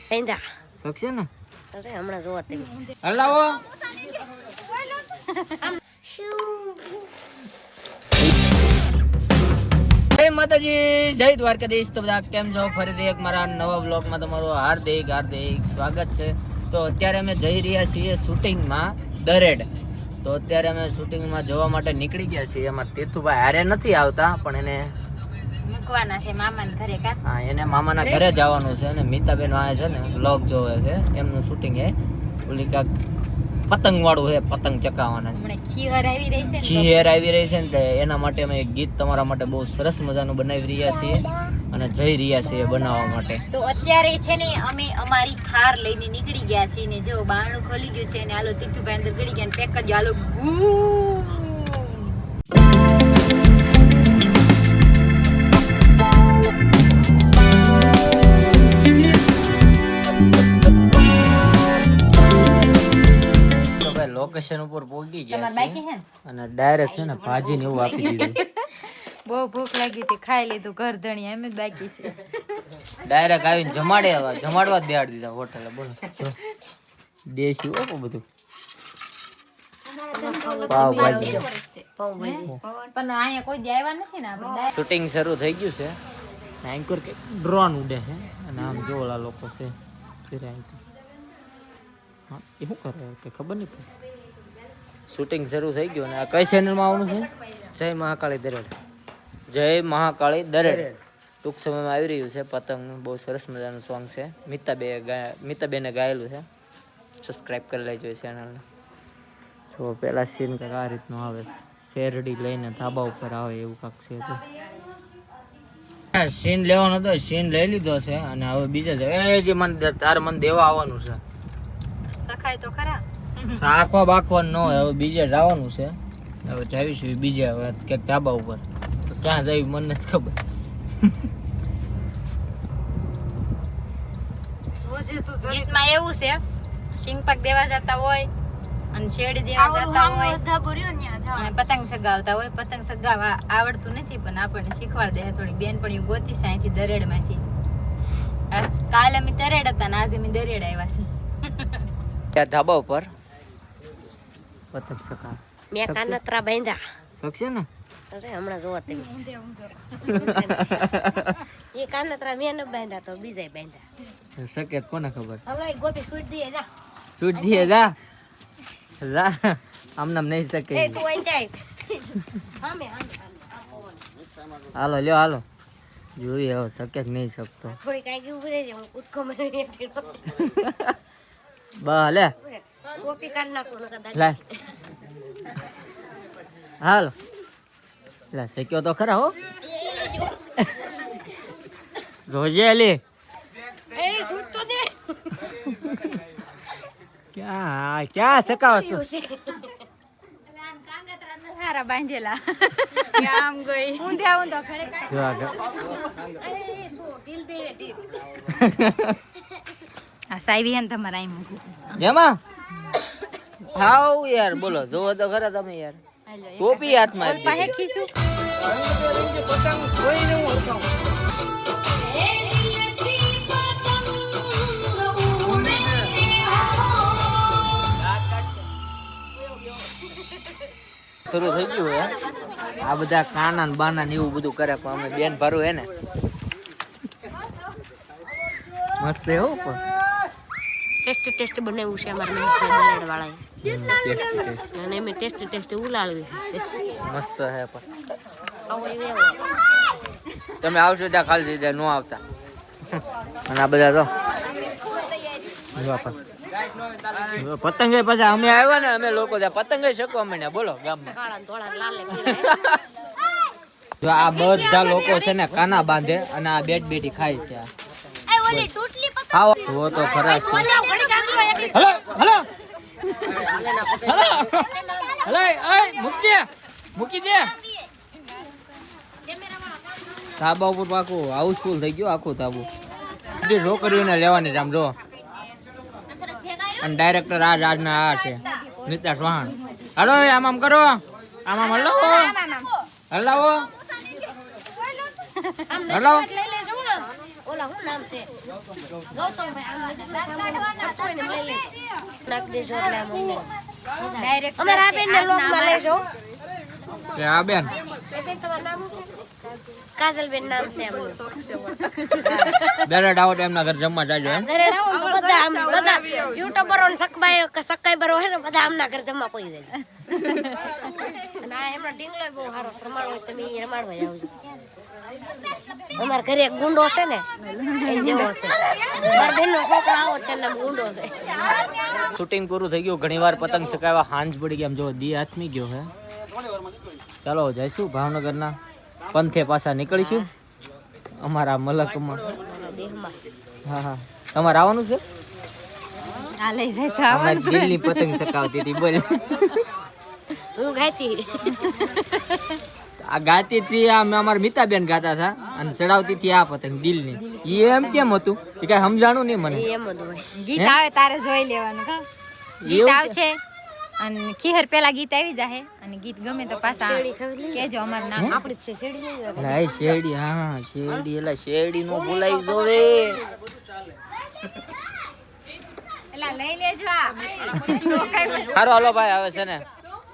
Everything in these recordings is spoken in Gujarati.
બેંધા શકશે ને? અરે હમણાં જોવા તે હલાવો. જય માતાજી, જય દ્વારકાધીશ. તો બધા કેમ છો? ફરીથી એક મારા નવા બ્લોગમાં તમારું હાર્દિક સ્વાગત છે. તો અત્યારે અમે જઈ રહ્યા છીએ શૂટિંગમાં દરેડ. તો અત્યારે અમે શૂટિંગમાં જવા માટે નીકળી ગયા છીએ. એમાં તીર્થુભાઈ હારે નથી આવતા, પણ એને મૂકવાના છે મામાના ઘરે. હા, એને મામાના ઘરે જવાનું છે. અને મીતાબેન આવે છે ને બ્લોગ જોવે છે. એમનું શૂટિંગ હે ઓલી કાક પતંગ વાળું છે, પતંગ ચકાવવાના. હમણાં ખીહર આવી રહી છે ને, ખીહેર આવી રહી છે ને, એના માટે અમે એક ગીત તમારા માટે બહુ સરસ મજાનું બનાવી રહ્યા છીએ અને જઈ રહ્યા છીએ બનાવવા માટે. તો અત્યારે છે ને અમે અમારી થાર લઈને નીકળી ગયા છીએ ને જો બારણું ખોલી ગયું છે ને હાલો તીર્થુભાઈ અંદર ગળી ગયા ને પેક કરજો હાલો. લોકેશન ઉપર પહોંચી ગયા તમાર બાકી છે હે અને ડાયરેક્ટ છે ને ભાજી ને એવું આપી દીધું. બહુ ભૂખ લાગી હતી, ખાઈ લીધું ઘર ધણી એમ જ બાકી છે. ડાયરેક્ટ આવીને જમાડવા જ બેહાડી દીધા હોટલે. બોલો દેશી ઓકો બધું પાવ ભાજી. પણ અહીંયા કોઈ દી આવ્યા નથી ને આપણે. શૂટિંગ શરૂ થઈ ગયું છે. એન્કર કે ડ્રોન ઉડે છે અને આમ જો ઓલા લોકો છે હા, એ શું કરે કે ખબર નહીં પડે. શૂટિંગ શરૂ થઈ ગયું અને આ કઈ ચેનલમાં આવવાનું છે? જય મહાકાળી દરેડ. જય મહાકાળી દરેડ ટૂંક સમયમાં આવી રહ્યું છે. પતંગનું બહુ સરસ મજાનું સોંગ છે. મીતાબેને ગાયેલું છે. સબસ્ક્રાઈબ કરી લેજો ચેનલને. જો પેલા સીન કંઈક આ રીતનું આવે, શેરડી લઈને ધાબા ઉપર આવે એવું કાંક છે. સીન લેવાનો હતો, સીન લઈ લીધો છે અને હવે બીજા તારે મને દેવા આવવાનું છે. સખાય તો ખરા. આખવા બાખવાનું ન હોય. હવે બીજે જવાનું છે. હવે જાવીશું બીજે હવે ક્યાંક ધાબા ઉપર. તો ક્યાં જઈ મને નથી ખબર. ગીતમાં એવું છે સિંગપાક દેવા જતા હોય અને શેરડી દેવા જતા હોય અને પતંગ સગાવતા હોય. પતંગ સગાવવા આવડતું નથી પણ આપણને શીખવાડ દે થોડીક બેનપણીઓ ગોતી છે અહીંથી દરેડમાંથી. કાલે અમે દરેડ હતા ને આજે અમે દરેડ આવ્યા છીએ. ત્યાં ધાબા ઉપર પતંગ ચકાવે. મેં કાનતરા બેંધા શકશે ને? અરે હમણાં જોવા તે એ કાનતરા મેં ન બાંધા તો બીજા બાંધા શકે કોને ખબર. હવે ગોપી સૂટ દીએ જા સૂટ દીએ જા આમ નામ નહીં શકે. એ તું અહીં જાય હામે હાલો લ્યો હાલો જોઈએ હવે શકે કે નહીં શકતો. થોડી કાંઈ ઉભી રહેજે હું કૂદકો મારી બા લે ગોપી કાઢ નાખું કદાચ લે હાલો લે શક્યો તો ખરા હો. રોજે લે એ સૂટ તો દે ક્યાં સકાવ તું? સારા બાંધેલા આમ ગઈ ઊંધા ઊંધો ખરે જો આગળ એ છો ઢીલ દે ઢીલ આ સાઈવી હે ને તમારા અહીં મૂકું જેમાં હાઉ યાર બોલો જોવો તો ખરા તમે યાર. ટોપી હાથમાં ઓલ પાસે ખીસું શરૂ થઈ ગયું હે. આ બધા કાના ને બાના ને એવું બધું કરે પણ અમે બેન ભારું હે ને મસ્ત હો. પણ ટેસ્ટ બનાવ્યું છે અમારા મહેશભાઈ દરેડ વાળાએ અને અમે ટેસ્ટ ઉલાળવી મસ્ત હે. પણ આવો એવો તમે આવશો ત્યાં ખાલી થઈ જાય, ન આવતા. અને આ બધા તો પતંગ પાછા અમે આવ્યા ને અમે લોકો પતંગ શકવા માંડ્યા. બોલો ગામમાં કાળા ધોળા લાલે જો આ બધા લોકો છે ને કાના બાંધે અને આ બેટ બેટી ખાય છે. ખાવા જો તો ખરા છે. હલો હલો હલો મૂકી દે. ધાબા ઉપર પાકું હાઉસફુલ થઈ ગયું આખું ધાબુ. બધી છોકરીઓને લેવાની છે આમ જો. અને ડાયરેક્ટર આજના આ છે નીતા ચૌહાણ. હલો આમ કરો આમ હલાવો હલાવો હલાવો. શું નામ છે ગૌતમભાઈ નાખ દેજો એટલે આમ અંદર ડાયરેક્ટ અમારે આ બેન ને લોકમાં લેજો આ બેન તમારું નામ શું છે કાજલબેન નામ છે આપણું દરેડ આવો એમના ઘર જમવા જાજો એમ ઘરે આવો તો બધા આમ બધા યુટ્યુબરો ને સબસ્ક્રાઇબરો હે ને બધા આમના ઘર જમવા પડી જાય અને આ એમનો ઢીંગલો બહુ સારો રમાડો હોય તમે ઈ રમાડવા આવજો અમાર ઘરે એક ગુંડો છે ને એ જેવો છે મારા બેનનો છોકરો આવો છે ને ગુંડો છે શૂટિંગ પૂરું થઈ ગયું ઘણીવાર પતંગ ચગાવ્યા હાંજ પડી ગઈ આમ જો દી હાથમી ગયો હે ચાલો જઈશું ભાવનગરના પંથે પાછા નીકળીશું અમારા મલકમાં દેહમાં હા હા તમારે આવવાનું છે આ લઈ જાય તો અમે દિલ્હી પતંગ ચગાવતી હતી બોલ હું ગાતી આ ગાતી હતી આ અમારા મિતાબેન ગાતા હતા અને ચડાવતી હતી આ પતંગ દિલની એમ કેમ હતું એ કઈ સમજાણું નહીં મને એમ જ હોય ગીત આવે તારે જોઈ લેવાનું કા ગીત આવશે અને ખીહર પેલા ગીત આવી જાહે અને ગીત ગમે તો પાછા કેજો અમારું નામ આપણી છે શેરડી નહીં લાય શેરડી હા શેરડી એલા શેરડી નો બોલાઈ જોવે એલા લઈ લેજો આ સારું હાલો ભાઈ આવે છે ને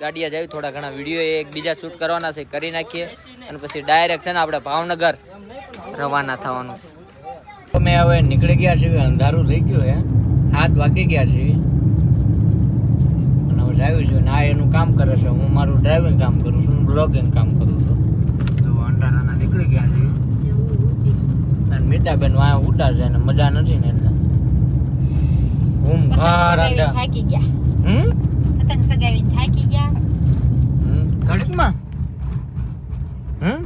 ગાડીએ જાય થોડા ઘણા વિડીયો એક બીજા શૂટ કરવાના છે કરી નાખીએ અને પછી ડાયરેક્ટ છે ને આપણે ભાવનગર રવાના થવાનું છે અમે હવે નીકળી ગયા છીએ અંધારું થઈ ગયું હે 7 વાગી ગયા છે અને હવે ડ્રાઈવર છું ના એનું કામ કરે છે હું મારું ડ્રાઇવિંગ કામ કરું છું બ્લોગિંગ કામ કરું છું તો અંધારાના નીકળી ગયા છીએ અને મીઠાબેન વાયા ઉડાર છે ને મજા નથી ને એટલે હું થાકી ગયા પતંગ સગાવીને થાકી ગયા ઘડીકમાં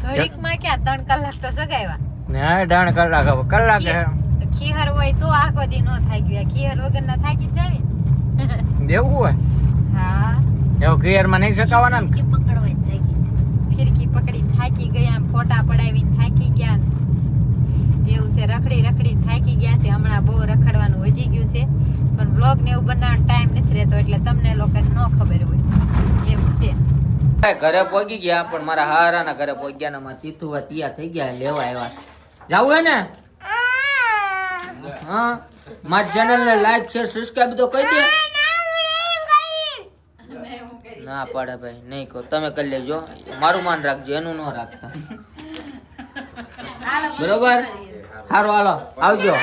ઘડીકમાં ક્યાં 3 કલાક તો સગાવ્યા ને ડાણ કલાક હવે કલાક હે તો ખીહર હોય તો આખો દી નો થાકી ગયા ખીહર વગર ના થાકી જ જાવી દેવું હોય હા એવું ક્લિયરમાં નહીં શકાવાના ને પકડવા જ થઈ ફિરકી પકડી થાકી ગયા ફોટા પડાવીને થાકી ગયા એવું છે રખડી રખડી થાકી ગયા છે હમણાં બહુ રખડવાનું વધી ગયું છે પણ વ્લોગ ને એવું બનાવવાનો ટાઈમ નથી રહેતો એટલે તમને લોકોને ન ખબર હોય એવું છે ઘરે પહોંચી ગયા પણ મારા હારાના ઘરે પહોંચી ગયા ને માં તીથુવા તૈયાર થઈ ગયા લેવા આવ્યા જાવું હે ને હા મારી ચેનલ ને લાઈક શેર સબસ્ક્રાઇબ તો કરી દે ના પાડે ભાઈ નહીં કહો તમે કરી લેજો મારું માન રાખજો એનું ન રાખતા બરોબર સારું હાલો આવજો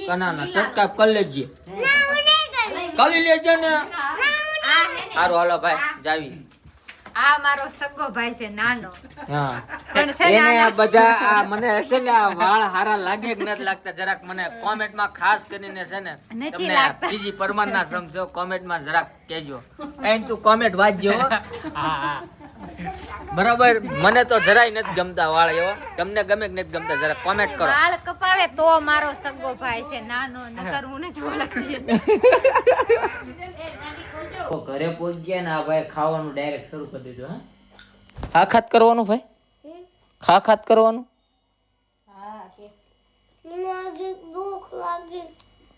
કનાના સબસ્ક્રાઇબ કરી લેજે કરી લેજે ને સારું હાલો ભાઈ જાવી આ મારો સગો ભાઈ છે નાનો હા પણ છે એને નાના. બધા આ મને હશે ને આ વાળ હારા લાગે કે નથી લાગતા જરાક મને કોમેન્ટમાં ખાસ કરીને છે ને નથી તમને લાગતા. બીજી પરમાનના સમજો કોમેન્ટમાં જરાક કહેજો એન તું કોમેન્ટ વાંચજો હો. બરાબર મને તો જરાય નથી ગમતા વાળ એવા તમને ગમે કે નથી ગમતા જરા કોમેન્ટ કરો વાળ કપાવે તો મારો સગો ભાઈ છે નાનો નકર હું નથી ઓળખતી તો ઘરે પહોંચી ગયા ને આ ભાઈ ખાવાનું ડાયરેક્ટ શરૂ કરી દીધું હા ખા ખાત કરવાનું ભાઈ ખા ખાત કરવાનું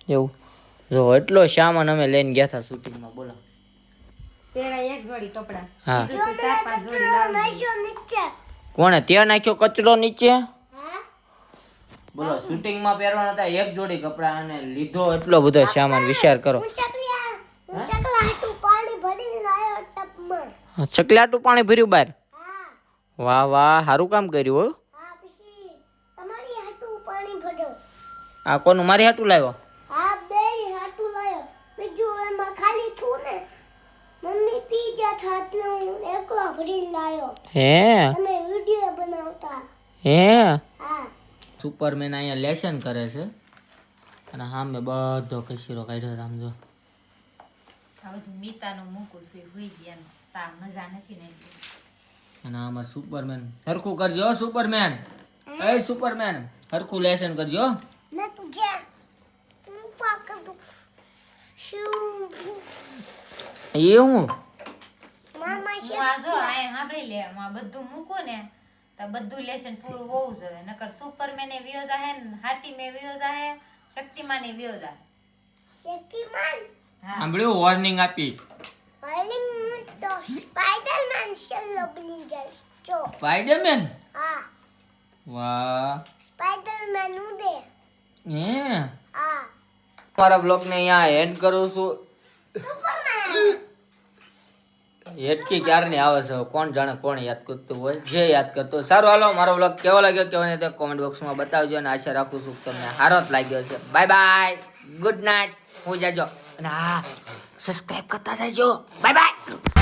એવું જો એટલો સામાન અમે લઈને ગયા હતા શૂટિંગમાં બોલો પેલા એક જોડી કપડા હા કીધું તું 4-5 જોડી લાવજે. કોણે ત્યાં નાખ્યો કચરો નીચે બોલો શૂટિંગમાં પહેરવાના હતા એક જોડી કપડા અને લીધો એટલો બધો સામાન વિચાર કરો ચકલાટું પાણી ભર્યું બાર વાહ વાહ સારું કામ કર્યું હો આ કોનું મારી હાટું લાવ્યો હે હે સુપરમેન અહીંયા લેસન કરે છે અને સામે બધો કચરો કાઢ્યો છે આમ જો આ બધું મીતાનું મૂકું છું હુઈ ગયા તા મજા નથી ને અને આમાં સુપરમેન હરખું કરજો હો સુપરમેન એ સુપરમેન હરખું લેસન કરજો હો. એ હું હું આ જો આ સાંભળી લે હું આ બધું મૂકું ને તો બધું લેશન પૂરું હોવું જોઈએ નકર સુપરમેન એ વિયો જાહે ને હાથી મે વિયો જાહે શક્તિમાન એ વિયો જાહે હા સાંભળ્યું વોર્નિંગ આપી સ્પાઈડરમેન વાહ હે મારા બ્લોગ ને અહીંયા એન્ડ કરું છું. હેટકી ક્યારની આવે છે કોણ જાણે કોણ યાદ કરતું હોય, જે યાદ કરતું હોય. સારું હાલો, મારો બ્લોગ કેવો લાગ્યો કહેવાય તો કોમેન્ટ બોક્સમાં બતાવજો અને આશા રાખું છું કે તમને સારો જ લાગ્યો છે. બાય બાય, ગુડ નાઇટ, હું જાજો અને હા સબસ્ક્રાઇબ કરતા જજો. Bye bye.